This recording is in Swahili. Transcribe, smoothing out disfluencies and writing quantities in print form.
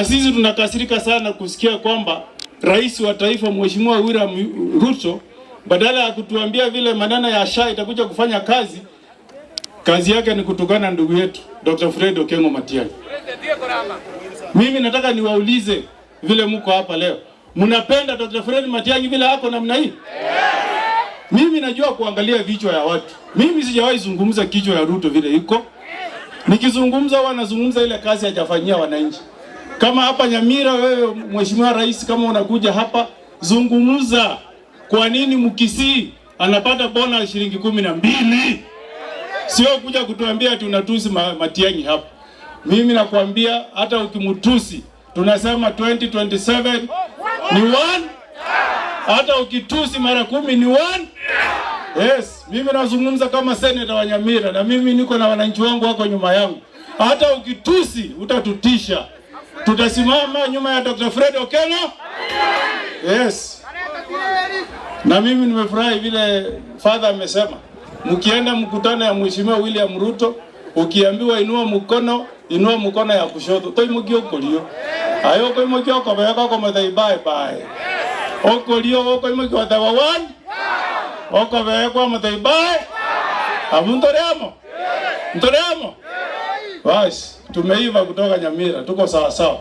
Sisi tunakasirika sana kusikia kwamba rais wa taifa Mheshimiwa William Ruto badala ya kutuambia vile maneno ya SHA itakuja kufanya kazi yake ni kutukana ndugu yetu Dr. Fred Okengo Matiang'i. Mimi nataka niwaulize vile mko hapa leo. Mnapenda Dr. Fred Matiang'i vile hako namna hii? Mimi najua kuangalia vichwa ya watu. Mimi sijawahi zungumza kichwa ya Ruto vile iko. Nikizungumza huwa nazungumza ile kazi hajafanyia wananchi. Kama hapa Nyamira, wewe Mheshimiwa Rais, kama unakuja hapa zungumza kwa nini Mkisii anapata bona shilingi 12. Sio kuja kutuambia tunatusi Matiang'i hapa. Mimi nakwambia hata ukimtusi tunasema 2027 ni 1. Hata ukitusi mara 10 ni 1. Yes, mimi nazungumza kama senator wa Nyamira na mimi niko na wananchi wangu wako nyuma yangu. Hata ukitusi utatutisha. Tutasimama nyuma ya Dr. Fred Okengo. Yes. Na mimi nimefurahi vile father amesema. Mkienda mkutano ya Mheshimiwa William Ruto, ukiambiwa inua mkono ya kushoto. Toi mugio kolio. Ayo ko mugio ko ba ko mathai bye. Okolio ko mugio ta wa 1. Oko ba ko mathai bye. Amuntoremo. Ntoremo. Basi, tumeiva kutoka Nyamira. Tuko sawa sawa.